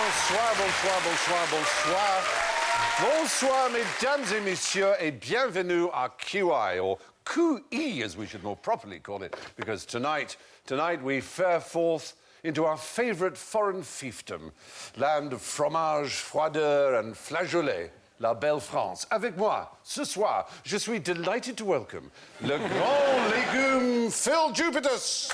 Bonsoir, bonsoir, bonsoir, bonsoir. Bonsoir, mesdames et messieurs, et bienvenue à QI, or QE, as we should more properly call it, because tonight we fare forth into our favourite foreign fiefdom, land of fromage, froideur and flageolet, la belle France. Avec moi, ce soir, je suis delighted to welcome le grand légume Phill Jupitus.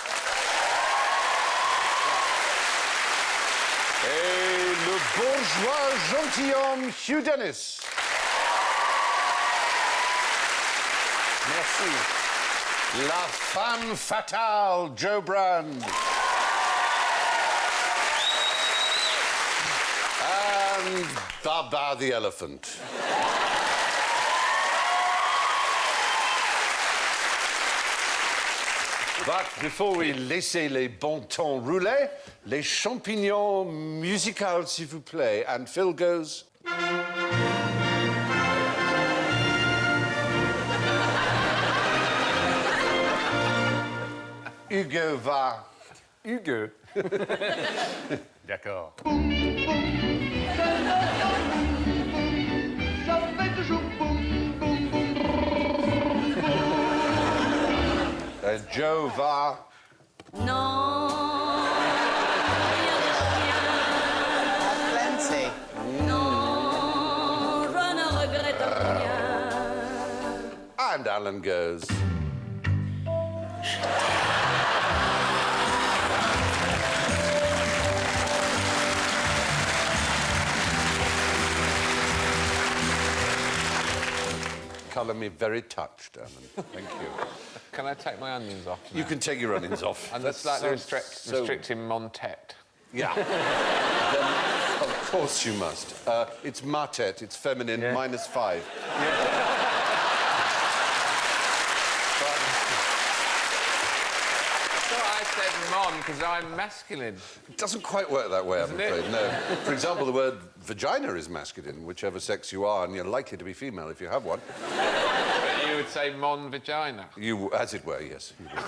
Et le bourgeois gentilhomme Hugh Dennis. Merci. La femme fatale Joe Brand. And Baba the elephant. But before we laisser les bons temps rouler, les champignons musicales, s'il vous plaît. And Phill goes... Hugo va... Hugo. D'accord. Joe va... Non, rien de chien. Plenty. Non, je ne regrette rien. And Alan goes... Colour me very touched, Alan. Thank you. Can I take my onions off now? You can take your onions off. And that's slightly restricting Montet. Yeah. Then, of course you must. It's Martet, it's feminine, Yeah. -5. So I said Mon because I'm masculine. It doesn't quite work that way, I'm Doesn't it? afraid, no. For example, the word vagina is masculine, whichever sex you are, and you're likely to be female if you have one. But you would say Mon Vagina. You, as it were, yes. You would. It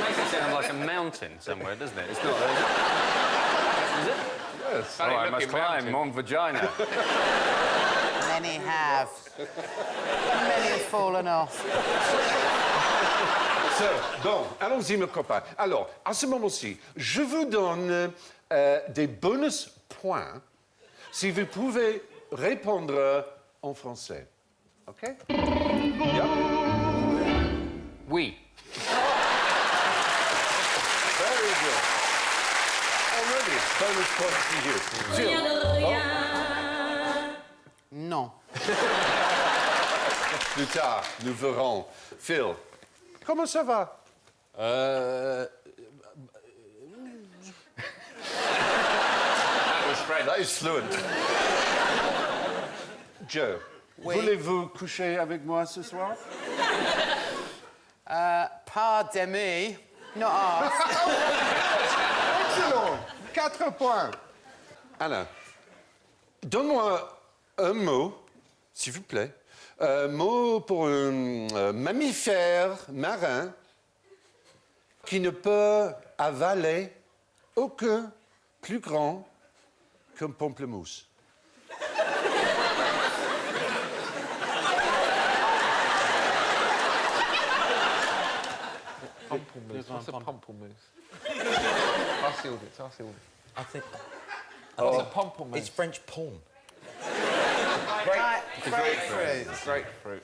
makes it sound like a mountain somewhere, doesn't it? It's not, is it? Yes. Oh, I Funny must looking climb mountain. Mon Vagina. Many have. Many have fallen off. Bon, allons-y, mes copains. Alors, à ce moment-ci, je vous donne des bonus points si vous pouvez répondre en français. OK? Yeah. Oui. Very good. Already, bonus points for you. Rien de rien. Non. Plus tard, nous verrons. Phill, comment ça va? That was French. That is fluent. Joe, Oui. voulez-vous coucher avec moi ce soir? Pardon me. Not asked. Excellent. 4 points. Anna, donne-moi un mot, s'il vous plaît. Un mot pour un mammifère marin qui ne peut avaler aucun plus grand qu'un pamplemousse. Pamplemousse. What's a pamplemousse? Ask the audience, ask the audience. I think What's a pamplemousse? it's French palm. Grapefruit. Grapefruit.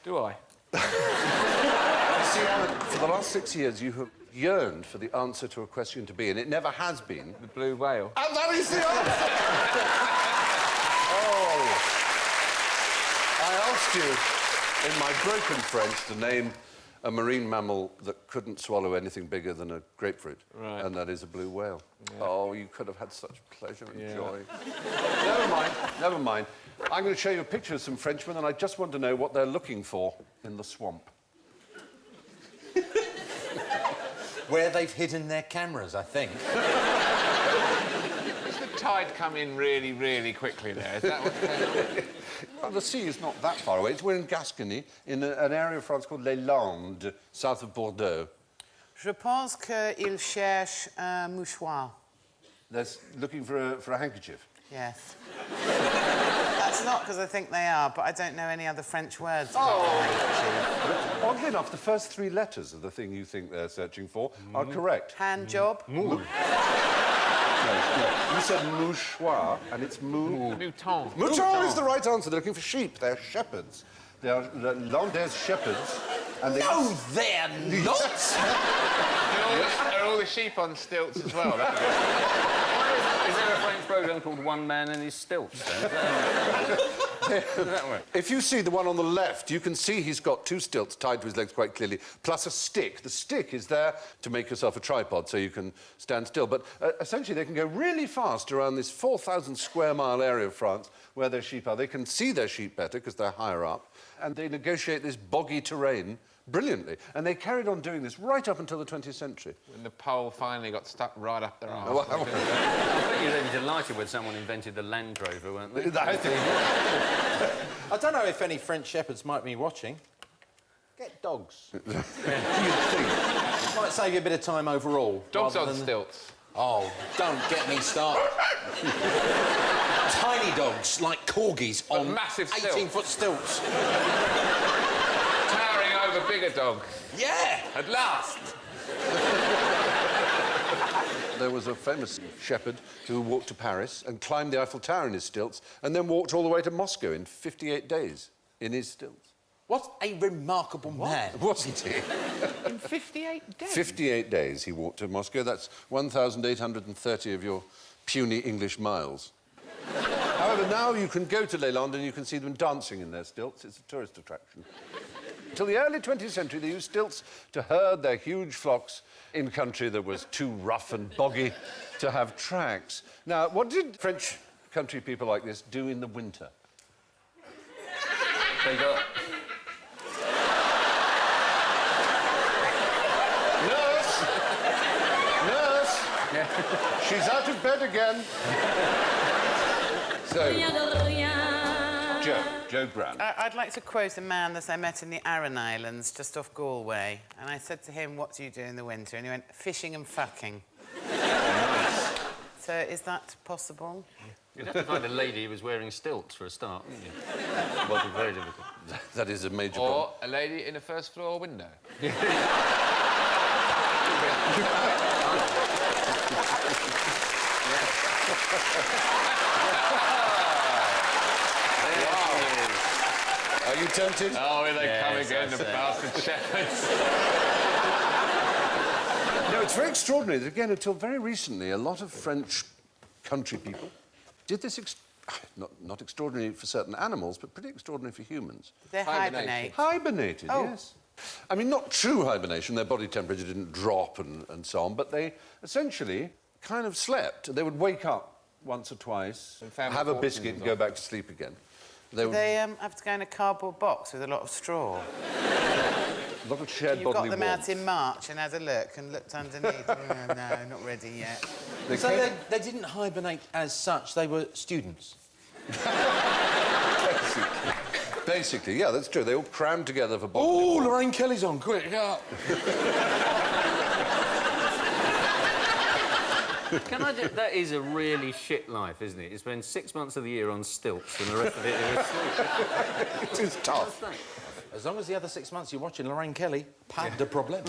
Do I? See, Alan, for the last 6 years, you have yearned for the answer to a question to be, and it never has been. The blue whale. And that is the answer! Oh. I asked you, in my broken French, to name a marine mammal that couldn't swallow anything bigger than a grapefruit. Right. And that is a blue whale. Yeah. Oh, you could have had such pleasure and Yeah. joy. Never mind, never mind. I'm going to show you a picture of some Frenchmen, and I just want to know what they're looking for in the swamp. Where they've hidden their cameras, I think. Does the tide come in really, really quickly there? Is that what's going on? Well, the sea is not that far away. We're in Gascony, in an area of France called Les Landes, south of Bordeaux. Je pense qu'il cherche un mouchoir. They're looking for a handkerchief. Yes. That's not because I think they are, but I don't know any other French words. But oddly enough, the first 3 letters of the thing you think they're searching for are correct. Hand job. No. You said mouchoir, and it's Mouton. Mouton is the right answer. They're looking for sheep. They're shepherds. They are Landais shepherds. And they No, they're not! Are all the sheep on stilts as well? Is there a French programme called One Man and His Stilts, then? Does that work? If you see the one on the left, you can see he's got 2 stilts tied to his legs quite clearly, plus a stick. The stick is there to make yourself a tripod so you can stand still. But essentially, they can go really fast around this 4,000 square mile area of France where their sheep are. They can see their sheep better because they're higher up, and they negotiate this boggy terrain brilliantly. And they carried on doing this right up until the 20th century. When the pole finally got stuck right up their arse. I bet you were delighted when someone invented the Land Rover, weren't they? I don't know if any French shepherds might be watching. Get dogs. Might save you a bit of time overall. Dogs rather on than- stilts. Oh, don't get me started. Tiny dogs, like corgis, But on massive stilts. 18-foot stilts. Towering over bigger dogs. Yeah! At last! There was a famous shepherd who walked to Paris and climbed the Eiffel Tower in his stilts and then walked all the way to Moscow in 58 days in his stilts. What a remarkable man. Wasn't he? In 58 days? 58 days he walked to Moscow. That's 1,830 of your puny English miles. However, now you can go to Les Landes and you can see them dancing in their stilts. It's a tourist attraction. Until the early 20th century, they used stilts to herd their huge flocks in country that was too rough and boggy to have tracks. Now, what did French country people like this do in the winter? They got... Nurse! Nurse! She's out of bed again. So, Rien de rien. Joe Grant. I'd like to quote a man that I met in the Aran Islands, just off Galway. And I said to him, what do you do in the winter? And he went, fishing and fucking. So is that possible? You'd have to find a lady who was wearing stilts for a start, wouldn't you? It would be very difficult. That is a major problem. Or a lady in a first floor window. Are you tempted? Oh, here they come Yes, again, I the say. bastard shepherds. No, it's very extraordinary that, again, until very recently, a lot of French country people did this, not extraordinary for certain animals, but pretty extraordinary for humans. They hibernate. Hibernated, Oh. yes. I mean, not true hibernation, their body temperature didn't drop and so on, but they essentially kind of slept. They would wake up once or twice, And found have a fortunes biscuit and and go all. back to sleep again. They would They have to go in a cardboard box with a lot of straw. a lot of shared You bodily got them warmth. out in March and had a look and looked underneath. Oh, no, not ready yet. So they didn't hibernate as such, they were students. Basically, yeah, that's true. They all crammed together for bodily Oh, warmth. Lorraine Kelly's on, quick, up. Can I just... That is a really shit life, isn't it? You spend 6 months of the year on stilts and the rest of it you're asleep. It is tough. As long as the other 6 months you're watching Lorraine Kelly, pas de problème.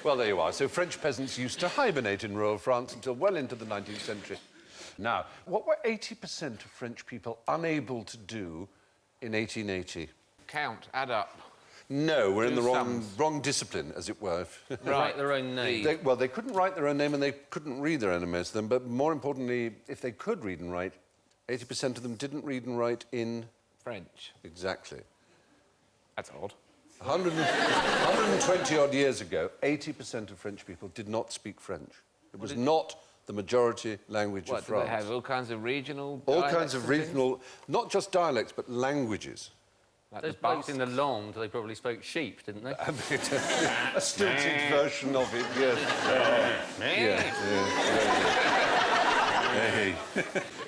Well, there you are. So French peasants used to hibernate in rural France until well into the 19th century. Now, what were 80% of French people unable to do in 1880? Count, add up. No, we're in Do the sums. wrong discipline, as it were. Write their own name. They couldn't write their own name and they couldn't read their own, most of them, but more importantly, if they could read and write, 80% of them didn't read and write in... French. Exactly. That's odd. 120-odd years ago, 80% of French people did not speak French. It was not the majority language What, of do they France. have all kinds of regional All dialects kinds of and things? regional, not just dialects, but languages. Like Those the blokes in the Basques. Landes, they probably spoke sheep, didn't they? A stilted version of it, yes.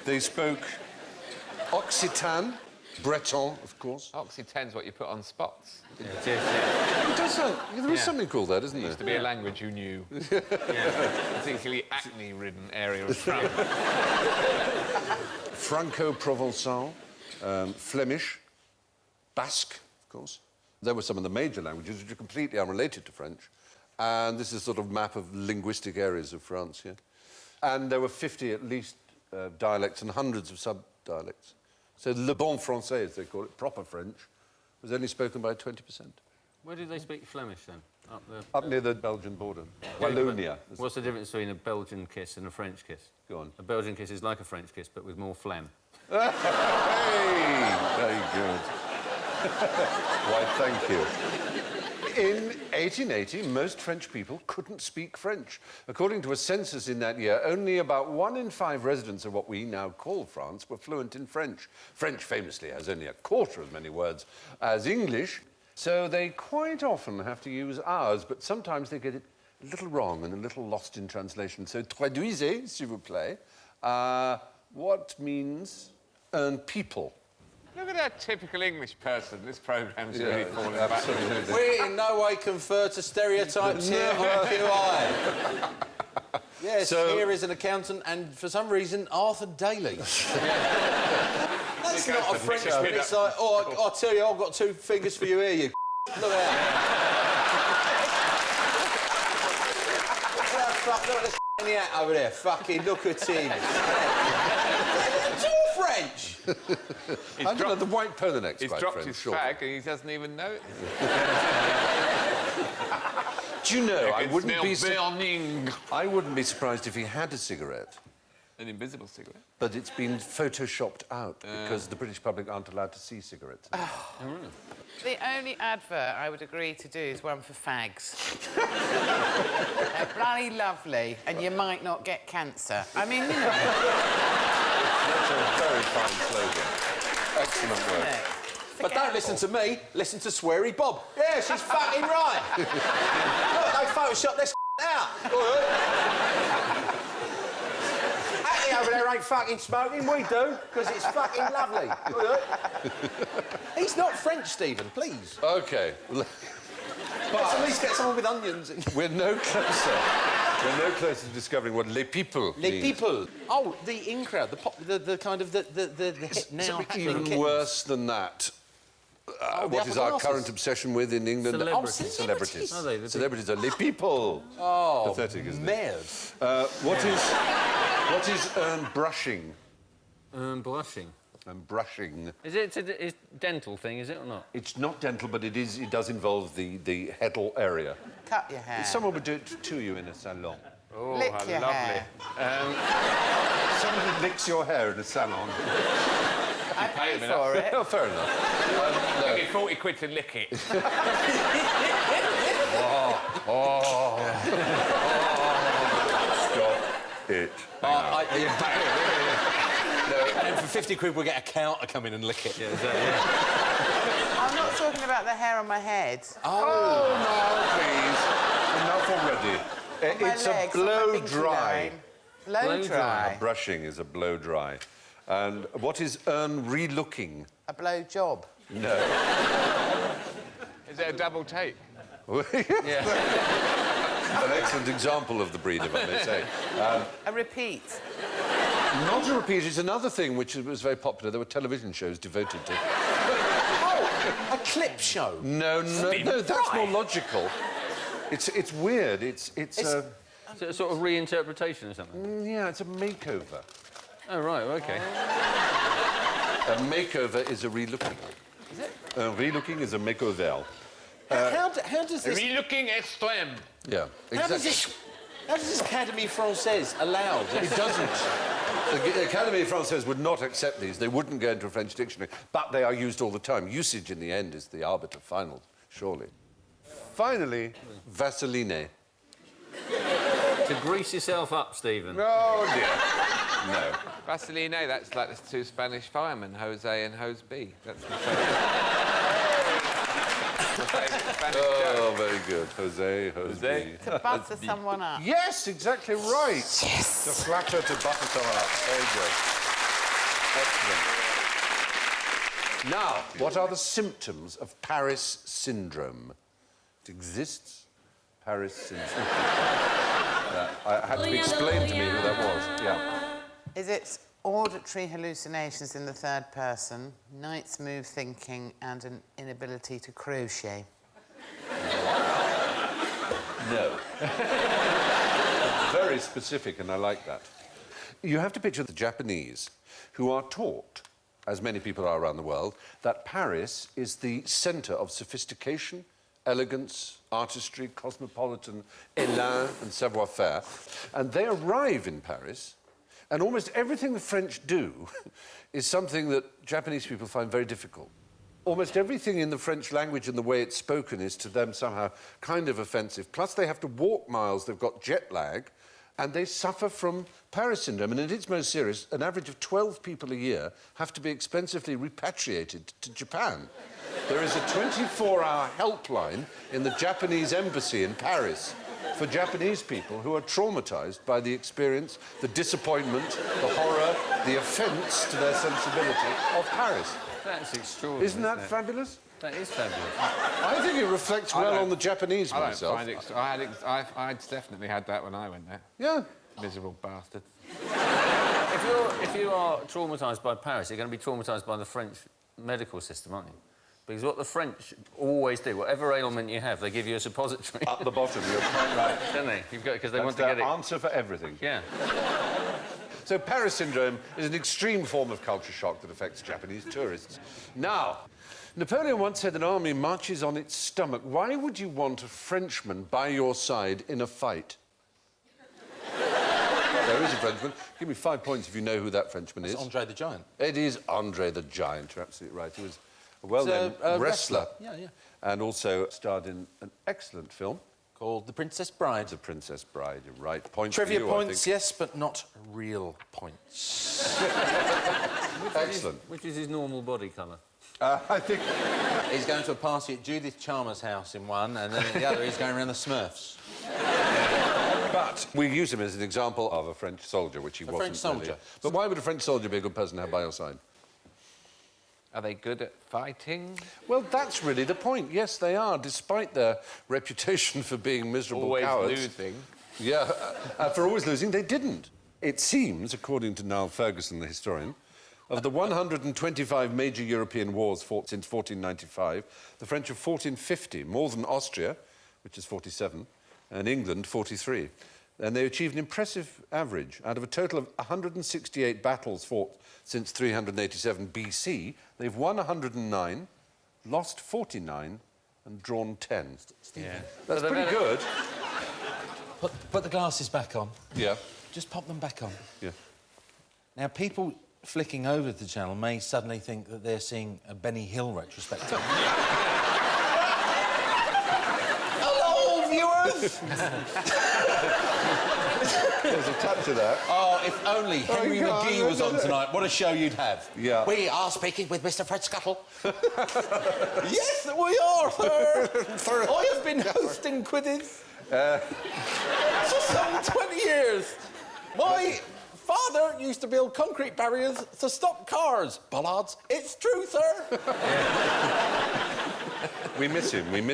They spoke Occitan, Breton, of course. Oxyten's what you put on spots. It is, yeah. It does sound There is something called that, isn't there? Used to be a language you knew. Particularly acne-ridden area of France. Franco-Provençal, Flemish, Basque, of course. There were some of the major languages which are completely unrelated to French. And this is a sort of map of linguistic areas of France here. And there were 50 at least dialects and hundreds of sub-dialects. So le bon français, as they call it, proper French, was only spoken by 20%. Where do they speak Flemish, then? Up there? Up near the Belgian border. Wallonia. What's the difference between a Belgian kiss and a French kiss? Go on. A Belgian kiss is like a French kiss, but with more phlegm. Hey! Very good. Why, thank you. In 1880, most French people couldn't speak French. According to a census in that year, only about 1 in 5 residents of what we now call France were fluent in French. French famously has only a quarter as many words as English, so they quite often have to use ours, but sometimes they get it a little wrong and a little lost in translation. So, traduisez, s'il vous plaît. What means un people? Look at that typical English person. This programme's really falling back. We in no way confer to stereotypes here on QI. Yes, here is an accountant and, for some reason, Arthur Daly. That's not a Frenchman. It's like, oh, I'll tell you, I've got 2 fingers for you here, you Look at that. Look at the in the hat over there. Fucking look at him. It's all French. I don't know, the white polo neck's He's quite dropped French, his sure. fag and he doesn't even know it. Do you know, I wouldn't be surprised if he had a cigarette. An invisible cigarette. But it's been photoshopped out because the British public aren't allowed to see cigarettes. The only advert I would agree to do is one for fags. They're bloody lovely, and you might not get cancer. I mean, you know... That's a very fine slogan. Excellent work. But don't listen to me, listen to Sweary Bob. Yeah, she's fucking right. Look, they photoshopped this out. Hattie over there ain't fucking smoking, we do, because it's fucking lovely. He's not French, Stephen, please. OK. Let's at least get someone with onions in. We're no closer. We're no closer to discovering what les people Les people. Oh, the in crowd, the kind of the now something even worse than that. What is our current obsession with in England? Celebrities. Celebrities. Are they? Celebrities are les people. Oh, pathetic, isn't merde. it? What is brushing? Blushing. Brushing. Is it a dental thing, is it, or not? It's not dental, but it does involve the headal area. Cut your hair. Someone would do it to you in a salon. Oh, Lick how your lovely. hair. Someone who licks your hair in a salon. I pay for it. Oh, fair enough. Give me 40 quid to lick it. Stop it. And then for 50 quid, we'll get a cow to come in and lick it. I'm not talking about the hair on my head. Oh, no, please. Enough already. My It's legs, a on my blow pinky dry. line. Blow dry. Brushing is a blow dry. And what is re-looking? A blow job. No. Is it a double take? An excellent example of the breed, if I may say. A repeat. Not a repeat, it's another thing which was very popular. There were television shows devoted to. Oh, a clip show. No, that's more logical. It's weird. It's Is it a sort of reinterpretation or something? yeah, it's a makeover. Oh, right, OK. A makeover is a re-looking. Is it? A re-looking is a makeover. How does this... Re-looking extreme. Yeah, exactly. How does this Académie Française allow this? It doesn't. The Académie Française would not accept these. They wouldn't go into a French dictionary. But they are used all the time. Usage, in the end, is the arbiter final, surely. Finally, Vaseline. To grease yourself up, Stephen. Oh, dear. No. Vaseline, that's like the 2 Spanish firemen, Jose and Jose B. That's my favourite. Spanish Oh, very good. Jose. To butter someone up. Yes, exactly right. Yes. To flatter, to butter someone up. Very good. Excellent. Now, what are the symptoms of Paris syndrome? It exists. Paris since... I had to be explained to me who that was. Yeah. Is it auditory hallucinations in the third person, night's move thinking, and an inability to crochet? No. Very specific, and I like that. You have to picture the Japanese, who are taught, as many people are around the world, that Paris is the centre of sophistication, elegance, artistry, cosmopolitan élan and savoir-faire. And they arrive in Paris, and almost everything the French do is something that Japanese people find very difficult. Almost everything in the French language and the way it's spoken is to them somehow kind of offensive. Plus, they have to walk miles, they've got jet lag, and they suffer from Paris syndrome. And at its most serious, an average of 12 people a year have to be expensively repatriated to Japan. There is a 24-hour helpline in the Japanese embassy in Paris for Japanese people who are traumatised by the experience, the disappointment, the horror, the offence to their sensibility of Paris. That's extraordinary. Isn't that fabulous? That is fabulous. I think it reflects well on the Japanese myself. I definitely had that when I went there. Yeah. Miserable bastard. If you are traumatised by Paris, you're going to be traumatised by the French medical system, aren't you? Because what the French always do, whatever ailment you have, they give you a suppository. At the bottom, you're quite right. Don't they? Because they That's want to get it. Answer for everything. Yeah. So Paris syndrome is an extreme form of culture shock that affects Japanese tourists. Now, Napoleon once said an army marches on its stomach. Why would you want a Frenchman by your side in a fight? There is a Frenchman. Give me 5 points if you know who that Frenchman is. It's Andre the Giant. It is Andre the Giant. You're absolutely right. He was a well-known wrestler. Yeah, yeah. And also starred in an excellent film Called The Princess Bride. The Princess Bride. You're right. Points Trivia for you, points, yes, but not real points. Excellent. Which is his normal body colour? I think... He's going to a party at Judith Chalmers' house in one, and then in the other he's going around the Smurfs. But we use him as an example of a French soldier, which he wasn't. French soldier. Really. But why would a French soldier be a good person to have by your side? Are they good at fighting? Well, that's really the point. Yes, they are, despite their reputation for being miserable Always cowards. losing. Yeah, for always losing, they didn't. It seems, according to Niall Ferguson, the historian, of the 125 major European wars fought since 1495, the French have fought in 50, more than Austria, which is 47, and England, 43. And they achieved an impressive average. Out of a total of 168 battles fought since 387 BC, they've won 109, lost 49, and drawn 10. Yeah. That's pretty good. Put the glasses back on. Yeah. Just pop them back on. Yeah. Now, people flicking over the channel may suddenly think that they're seeing a Benny Hill retrospective. Hello, viewers! There's a touch of that. Oh, if only Henry McGee was on tonight, what a show you'd have. Yeah. We are speaking with Mr. Fred Scuttle. Yes, we are, sir. I have been hosting quizzes for some 20 years. My father used to build concrete barriers to stop cars. Bollards, it's true, sir. We miss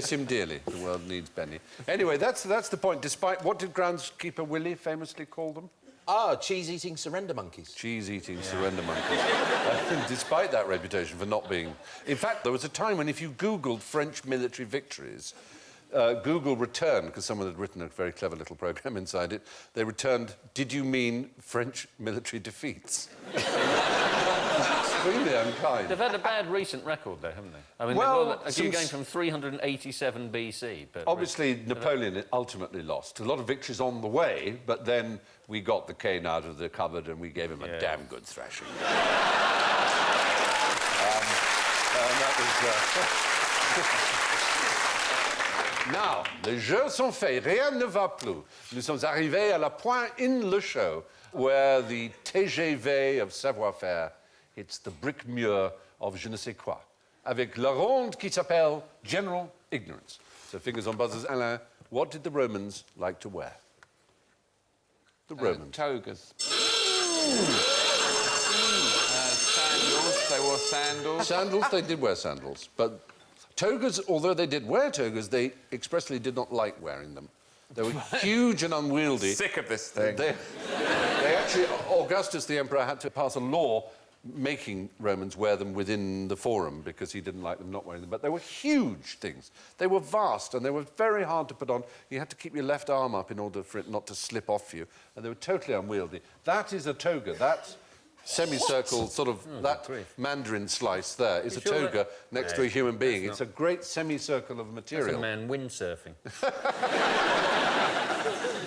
him dearly. The world needs Benny. Anyway, that's the point. Despite... What did groundskeeper Willie famously call them? Ah, cheese-eating surrender monkeys. Cheese-eating surrender monkeys. Despite that reputation for not being... In fact, there was a time when if you Googled French military victories, Google returned, because someone had written a very clever little programme inside it, they returned, did you mean French military defeats? Extremely unkind. They've had a bad recent record, though, haven't they? I mean, Well, you're going from 387 BC, but... Obviously, Napoleon ultimately lost. A lot of victories on the way, but then we got the cane out of the cupboard and we gave him a damn good thrashing. And that was... Now, les jeux sont faits, rien ne va plus. Nous sommes arrivés à la point in le show where the TGV of savoir-faire hits the brick mur of je ne sais quoi, avec la ronde qui s'appelle General Ignorance. So, fingers on buzzers, Alain, what did the Romans like to wear? The Romans. Togas. Sandals. They wore sandals. Sandals, they did wear sandals, but Togas, although they did wear togas, they expressly did not like wearing them. They were huge and unwieldy. Sick of this thing. They actually, Augustus, the emperor, had to pass a law making Romans wear them within the forum because he didn't like them not wearing them. But they were huge things. They were vast and they were very hard to put on. You had to keep your left arm up in order for it not to slip off you. And they were totally unwieldy. That is a toga. That semicircle, sort of, that mandarin slice there is a toga next to a human being. It's a great semicircle of material. That's a man windsurfing.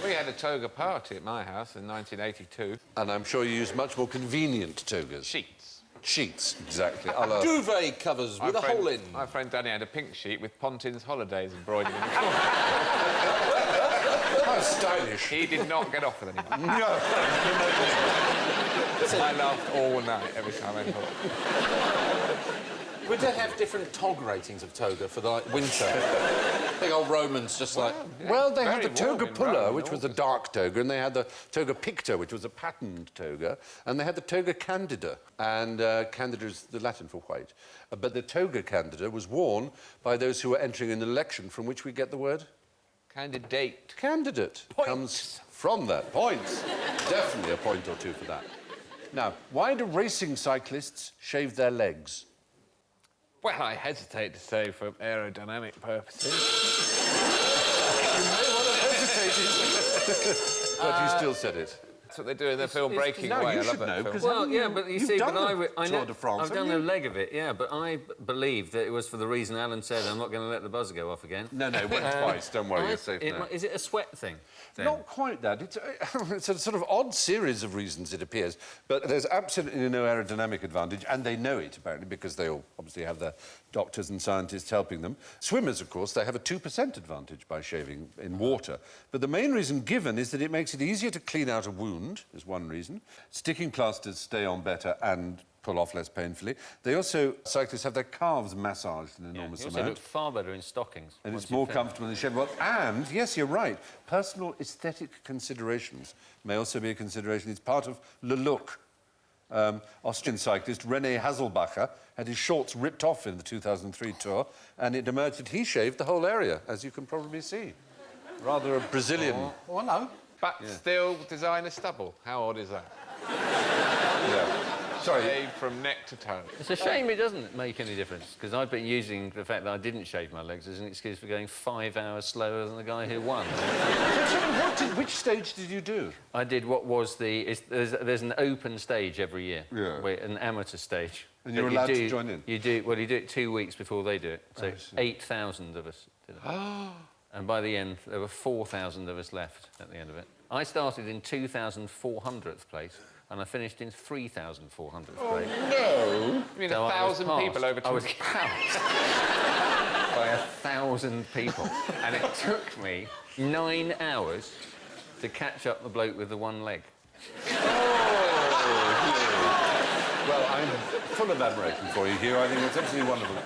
We had a toga party at my house in 1982. And I'm sure you use much more convenient togas. Sheets. Sheets, exactly. Duvet covers with a hole in. My friend Danny had a pink sheet with Pontin's Holidays embroidered in the corner. How stylish. He did not get off with anyone. No. I laughed all night every time I thought. Would they have different tog ratings of toga for the winter? Big old Romans just like... Well, they had the Very warm toga in pulla, Rome, which was a dark toga, and they had the toga picta, which was a patterned toga, and they had the toga candida, and candida is the Latin for white. But the toga candida was worn by those who were entering an election, from which we get the word? Candidate. Candidate. Points. Comes from that. Points. Definitely a point or two for that. Now, why do racing cyclists shave their legs? Well, I hesitate to say for aerodynamic purposes. You may well have hesitated. But you still said it. That's what they do in the film Breaking no, Away. you I love should that know, film. because Well, yeah, but you You've see, done but the Tour de France, I've done haven't a you? leg of it, yeah, but I believed that it was for the reason Alan said, I'm not going to let the buzzer go off again. No, it went twice. Don't worry, you're safe now. Is it a sweat thing? then? Not quite that. It's a sort of odd series of reasons, it appears. But there's absolutely no aerodynamic advantage, and they know it, apparently, because they all obviously have their doctors and scientists helping them. Swimmers, of course, they have a 2% advantage by shaving in water. But the main reason given is that it makes it easier to clean out a wound, is one reason. Sticking plasters stay on better and pull off less painfully. They also, cyclists have their calves massaged an enormous You also amount. look far better in stockings. And once it's you more finish. comfortable in the shed. Well, and, yes, you're right, personal aesthetic considerations may also be a consideration. It's part of le look. Austrian cyclist René Haselbacher had his shorts ripped off in the 2003 Tour, and it emerged that he shaved the whole area, as you can probably see. Rather a Brazilian... Oh, no. But still designer stubble. How odd is that? Yeah. Sorry. Shaved from neck to toe. It's a shame it doesn't make any difference, because I've been using the fact that I didn't shave my legs as an excuse for going 5 hours slower than the guy who won. Which stage did you do? I did what was there's an open stage every year, Yeah. an amateur stage. And you're that allowed to join in? You do it 2 weeks before they do it. So 8,000 of us did it. And by the end, there were 4,000 of us left at the end of it. I started in 2,400th place, and I finished in 3,400th place. No! I mean, So I was 1,000 passed. people over I was 2 passed by 1,000 people. And it took me 9 hours to catch up the bloke with the one leg. Well, I'm full of admiration for you, Hugh. I think that's absolutely wonderful.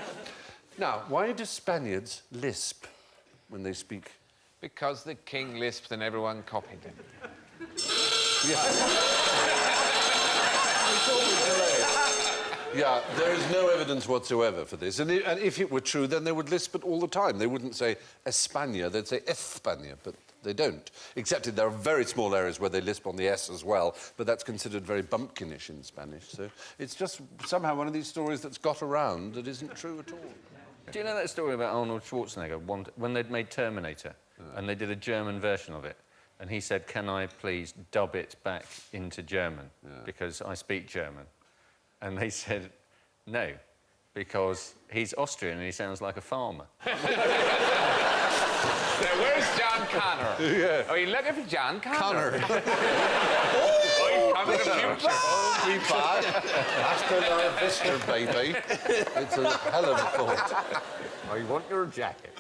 Now, why do Spaniards lisp when they speak? Because the king lisped and everyone copied him. Yeah, there is no evidence whatsoever for this. And if it were true, then they would lisp it all the time. They wouldn't say España, they'd say España, but they don't. Except that there are very small areas where they lisp on the S as well, but that's considered very bumpkinish in Spanish. So it's just somehow one of these stories that's got around that isn't true at all. Do you know that story about Arnold Schwarzenegger when they'd made Terminator and they did a German version of it? And he said, can I please dub it back into German because I speak German? And they said, no, because he's Austrian and he sounds like a farmer. Now, where's John Connor? Yeah. Are you looking for John Connor? Connor. Oh, I'm in the future. Be bad. Hasta la vista, baby. It's a hell of a thought. I want your jacket.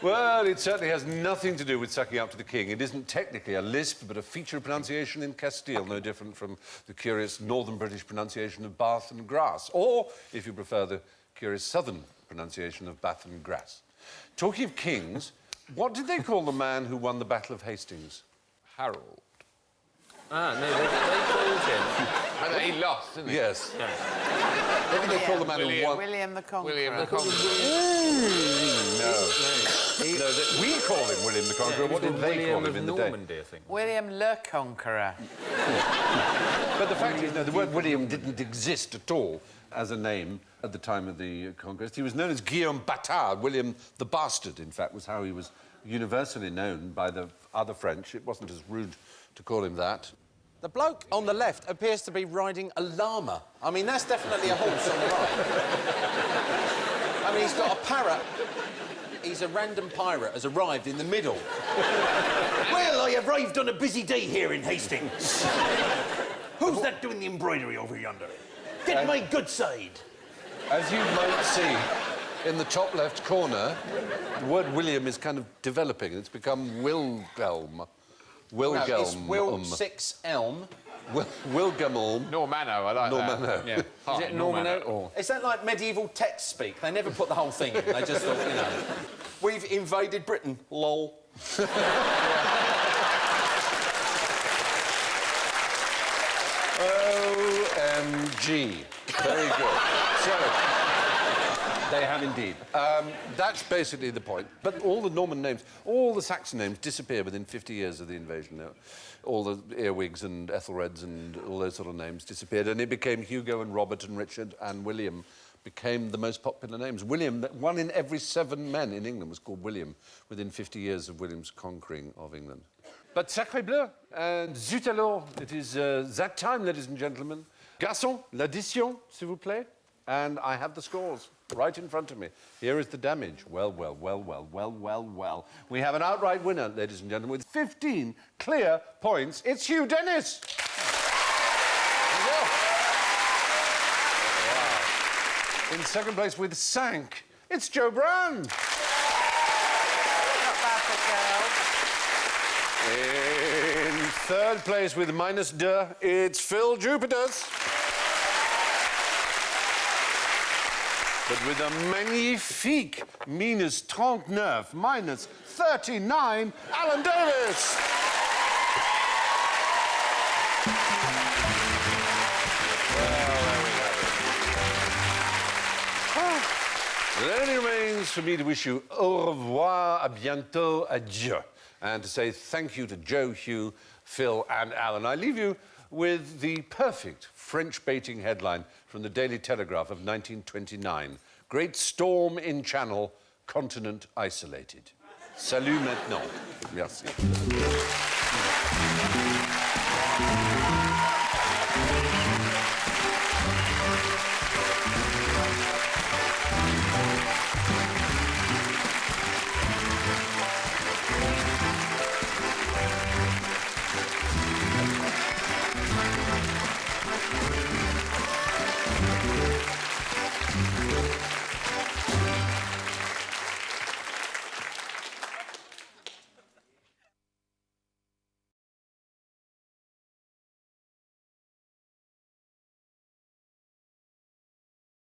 Well, it certainly has nothing to do with sucking up to the king. It isn't technically a lisp, but a feature of pronunciation in Castile, no different from the curious northern British pronunciation of Bath and Grass, or, if you prefer, the curious southern pronunciation of Bath and Grass. Talking of kings, what did they call the man who won the Battle of Hastings? Harold. Ah, no, they called him. And he lost, didn't he? Yes. What do they call the man who won? William the Conqueror. William the Conqueror. No, we call him William the Conqueror. What did they call him in the day? Normandy, I think. William le Conqueror. But the fact is, no, the word William didn't exist at all as a name at the time of the conquest. He was known as Guillaume Bâtard. William the Bastard, in fact, was how he was universally known by the other French. It wasn't as rude to call him that. The bloke on the left appears to be riding a llama. I mean, that's definitely a horse on the right. I mean, he's got a parrot. He's a random pirate, has arrived in the middle. Well, I arrived on a busy day here in Hastings. Who's that doing the embroidery over yonder? Get my good side. As you might see in the top left corner, the word William is kind of developing. It's become Wilgelm. No, it's Will 6 Elm. Wilgelm. Normano, I like that. Normano. Yeah. Is it Normano or...? Is that like medieval text speak? They never put the whole thing in. They just thought, you know, we've invaded Britain, lol. OMG. Very good. So, they have indeed. That's basically the point. But all the Norman names, all the Saxon names disappear within 50 years of the invasion. Now, all the Earwigs and Ethelreds and all those sort of names disappeared, and it became Hugo and Robert and Richard and William became the most popular names. William, 1 in every 7 men in England was called William within 50 years of William's conquering of England. But sacré bleu, and zut alors, it is that time, ladies and gentlemen. Garçon, l'addition, s'il vous plaît. And I have the scores right in front of me. Here is the damage. Well. We have an outright winner, ladies and gentlemen, with 15 clear points. It's Hugh Dennis. Wow. In second place with 5, it's Joe Brown. Not bad for girls. In third place with -2, it's Phill Jupitus. But with a magnifique -39, -39, Alan Davis. It only remains for me to wish you au revoir, à bientôt, adieu, and to say thank you to Joe, Hugh, Phil, and Alan. I leave you with the perfect French baiting headline from the Daily Telegraph of 1929. Great storm in Channel, continent isolated. Salut maintenant. Merci.